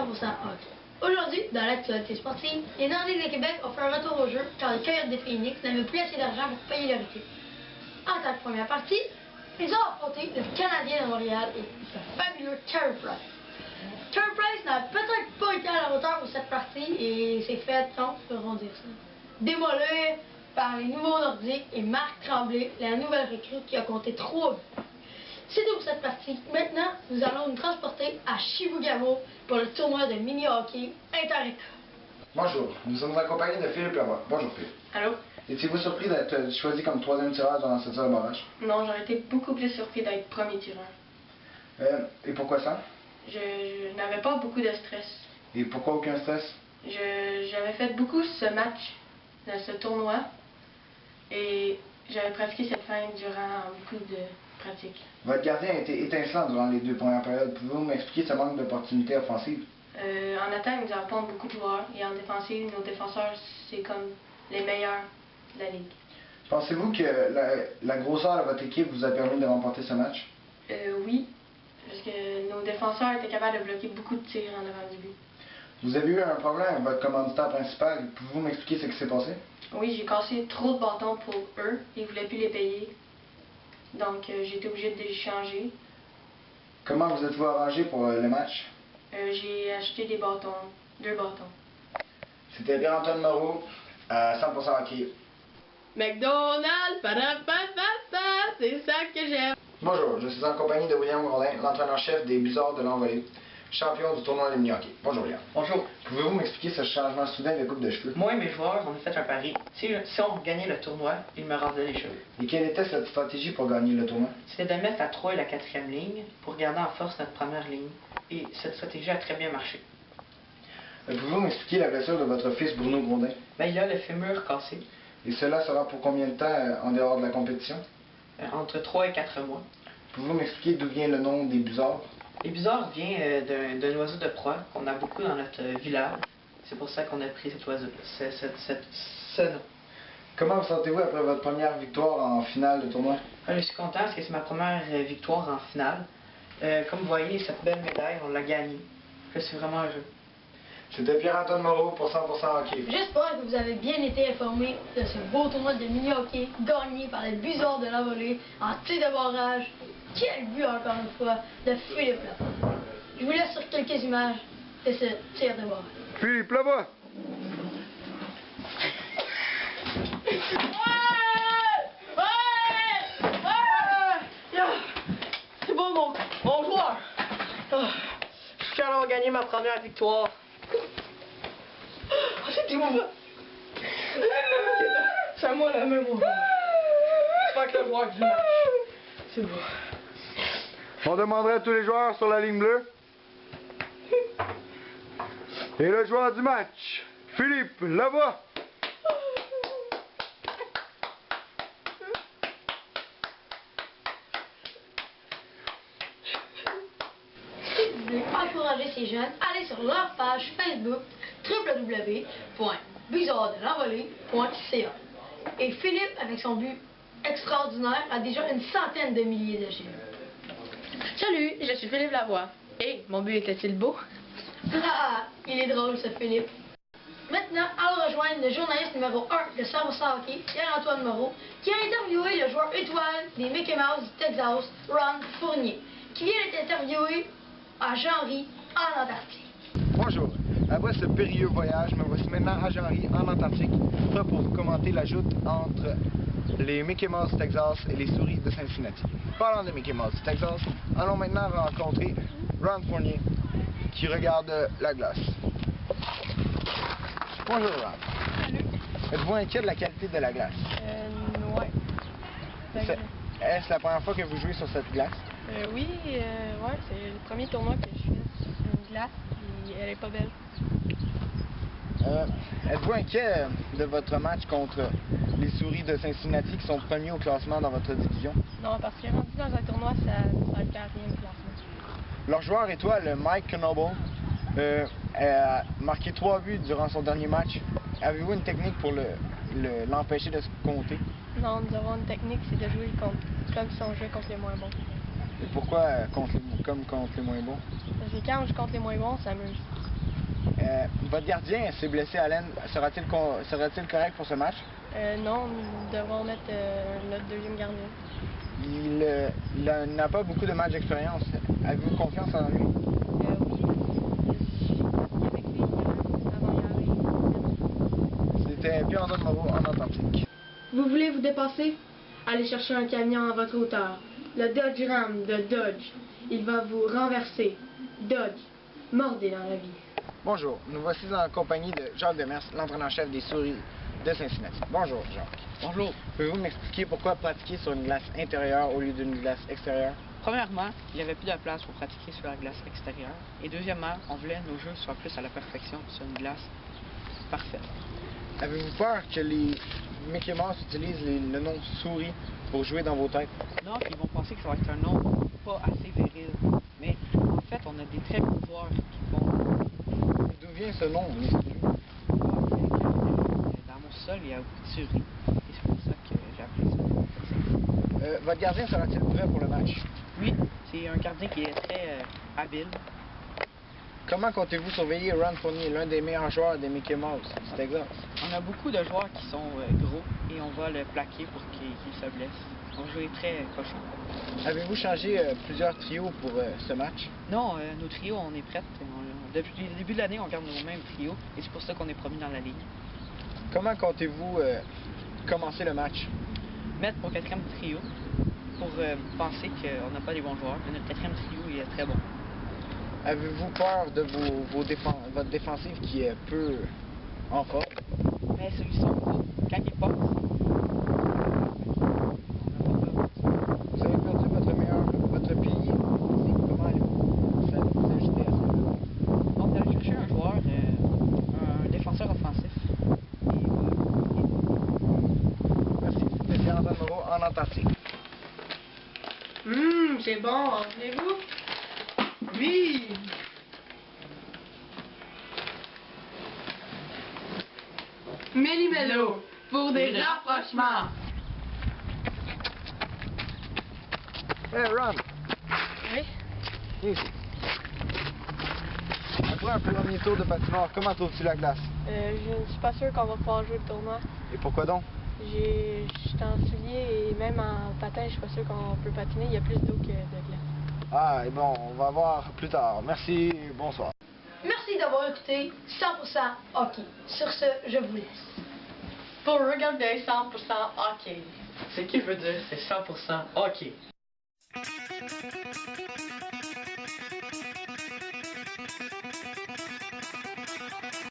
100% hockey. Aujourd'hui, dans l'actualité sportive, les Nordiques de Québec ont fait un retour au jeu car les Coyotes de Phoenix n'avaient plus assez d'argent pour payer leur équipe. En tant que première partie, ils ont affronté le Canadien de Montréal et le fabuleux Carey Price. Carey Price n'a peut-être pas été à la hauteur pour cette partie et s'est fait, non, on dire ça, démolir par les nouveaux Nordiques et Marc Tremblay, la nouvelle recrue qui a compté 3 buts. C'est tout pour cette partie. Maintenant, nous allons nous transporter à Chibougamau pour le tournoi de mini-hockey Inter-État. Bonjour, nous sommes accompagnés de Philippe Lavoie. Bonjour Philippe. Allô? Étiez-vous surpris d'être choisi comme 3e tireur durant cette série de barrage? Non, j'aurais été beaucoup plus surpris d'être premier tireur. Et pourquoi ça? Je n'avais pas beaucoup de stress. Et pourquoi aucun stress? J'avais fait beaucoup ce match, ce tournoi, et j'avais pratiqué cette fin durant beaucoup de pratiques. Votre gardien a été étincelant durant les 2 premières périodes. Pouvez-vous m'expliquer ce manque d'opportunités offensives? En attaque, nous avons beaucoup de joueurs, et en défensive, nos défenseurs, c'est comme les meilleurs de la ligue. Pensez-vous que la grosseur de votre équipe vous a permis de remporter ce match? Oui, parce que nos défenseurs étaient capables de bloquer beaucoup de tirs en avant du but. Vous avez eu un problème avec votre commanditaire principal. Pouvez-vous m'expliquer ce qui s'est passé? Oui, j'ai cassé trop de bâtons pour eux, ils ne voulaient plus les payer. Donc, j'ai été obligée de les changer. Comment vous êtes-vous arrangé pour le match? J'ai acheté des bâtons, 2 bâtons. C'était Pierre-Antoine Moreau à 100% hockey. McDonald's, pa-da-pa-pa-pa, c'est ça que j'aime. Bonjour, je suis en compagnie de William Grondin, l'entraîneur-chef des Blizzards de l'Envolée, champion du tournoi de mini-hockey. Bonjour William. Bonjour. Pouvez-vous m'expliquer ce changement soudain de coupe de cheveux? Moi et mes joueurs, on a fait un pari. Si on gagnait le tournoi, ils me rasaient les cheveux. Et quelle était cette stratégie pour gagner le tournoi? C'était de mettre la 3 et la 4e ligne pour garder en force notre première ligne. Et cette stratégie a très bien marché. Pouvez-vous m'expliquer la blessure de votre fils Bruno Grondin? Ben, il a le fémur cassé, Et cela sera pour combien de temps en dehors de la compétition? entre 3 et 4 mois. Pouvez-vous m'expliquer d'où vient le nom des Blizzards? Les Blizzards vient d'un oiseau de proie qu'on a beaucoup dans notre village. C'est pour ça qu'on a pris cet oiseau, ce nom. Comment vous sentez-vous après votre première victoire en finale de tournoi? Je suis content parce que c'est ma première victoire en finale. Comme vous voyez, cette belle médaille, on l'a gagnée. Je suis vraiment heureux. C'était Pierre-Antoine Moreau pour 100% hockey. J'espère que vous avez bien été informés de ce beau tournoi de mini-hockey gagné par les Blizzards de l'Envolée en tir de barrage. Quel but encore une fois de Philippe Lavoie. Je vous laisse sur quelques images de ce tir de barrage. Philippe Lavoie! C'est bon, mon joueur. Je suis fier d'avoir gagné ma première victoire. C'était bon. C'est à moi la même. J'espère que le joueur du match. C'est bon. On demanderait à tous les joueurs sur la ligne bleue. Et le joueur du match, Philippe Lavoie. Si vous voulez encourager ces jeunes, allez sur leur page Facebook www.blizzarddelenvolée.ca. Et Philippe, avec son but extraordinaire, a déjà une centaine de milliers de j'aime. Salut, je suis Philippe Lavoie. Et mon but était-il beau? Ah, il est drôle ce Philippe. Maintenant, allons rejoindre le journaliste numéro 1 de 100% Hockey, Pierre-Antoine Moreau, qui a interviewé le joueur étoile des Mickey Mouse du Texas, Ron Fournier, qui vient d'être interviewé à Genry, en Antarctique. Bonjour. Après ce périlleux voyage, me voici maintenant à Genry, en Antarctique, prêt pour commenter la joute entre les Mickey Mouse du Texas et les souris de Cincinnati. Parlant de Mickey Mouse du Texas, allons maintenant rencontrer Ron Fournier, qui regarde la glace. Bonjour Ron. Salut. Êtes-vous inquiet de la qualité de la glace? Ouais. Est-ce la première fois que vous jouez sur cette glace? Oui, ouais, c'est le premier tournoi que je fais sur une glace, et elle est pas belle. Êtes-vous inquiet de votre match contre les souris de Cincinnati qui sont premiers au classement dans votre division? Non, parce que rendu dans un tournoi, ça va le 4e classement. Leur joueur étoile, Mike Knoble, a marqué 3 buts durant son dernier match. Avez-vous une technique pour l'empêcher de se compter? Non, nous avons une technique, c'est de jouer comme si on jouait contre les moins bons. Et pourquoi comme contre les moins bons? Parce que quand je compte les moins bons, ça m'amuse. Votre gardien s'est blessé, Allen. Sera-t-il correct pour ce match? Non, nous devrons mettre notre deuxième gardien. Il n'a pas beaucoup de matchs d'expérience. Avez-vous confiance en lui? Avec lui avant-hier. C'était Pierre-Antoine Moreau en Atlantique. Vous voulez vous dépasser? Allez chercher un camion à votre hauteur. Le Dodge Ram de Dodge. Il va vous renverser. Dodge, mordez dans la vie. Bonjour, nous voici en compagnie de Jacques Demers, l'entraîneur-chef des Souris de Cincinnati. Bonjour, Jacques. Bonjour. Pouvez-vous m'expliquer pourquoi pratiquer sur une glace intérieure au lieu d'une glace extérieure? Premièrement, il n'y avait plus de place pour pratiquer sur la glace extérieure. Et deuxièmement, on voulait que nos jeux soient plus à la perfection sur une glace parfaite. Avez-vous peur que les Mickey Mouse utilisent le nom souris pour jouer dans vos têtes? Non, ils vont penser que ça va être un nom pas assez viril. Mais en fait, on a des très bons joueurs qui vont... D'où vient ce nom, les souris? Dans mon sol, il y a beaucoup de souris. Et c'est pour ça que j'ai appelé ça nom comme ça. Votre gardien sera-t-il prêt pour le match? Oui, c'est un gardien qui est très habile. Comment comptez-vous surveiller Ron Fournier, l'un des meilleurs joueurs des Mickey Mouse du Texas? On a beaucoup de joueurs qui sont gros et on va le plaquer pour qu'il se blesse. On va jouer très cochon. Avez-vous changé plusieurs trios pour ce match? Non, nos trios, on est prêts. Depuis le début de l'année, on garde nos mêmes trios et c'est pour ça qu'on est promis dans la ligue. Comment comptez-vous commencer le match? Mettre mon quatrième trio pour penser qu'on n'a pas des bons joueurs, mais notre quatrième trio il est très bon. Avez-vous peur de votre défensive qui est peu en forme? Mais ceux qui sont gros, quand ils passent, Vous avez perdu votre pilier. Comment allez-vous s'ajuster à ça? on a cherché un joueur, un défenseur offensif. Merci. C'était Pierre-Antoine Moreau en Antarctique. C'est bon, voulez-vous? Oui! Méli-mélo, pour des rapprochements. Hey Ron, Oui? viens ici. Après un premier tour de patinoire, comment trouves-tu la glace? Je ne suis pas sûr qu'on va pouvoir jouer le tournoi. Et pourquoi donc? Je suis en soulier et même en patin, je suis pas sûr qu'on peut patiner. Il y a plus d'eau que de glace. Ah, et bon, on va voir plus tard. Merci, bonsoir. Merci d'avoir écouté 100% hockey. Sur ce, je vous laisse. Pour regarder 100% hockey. Ce qu'il veut dire, c'est 100% hockey.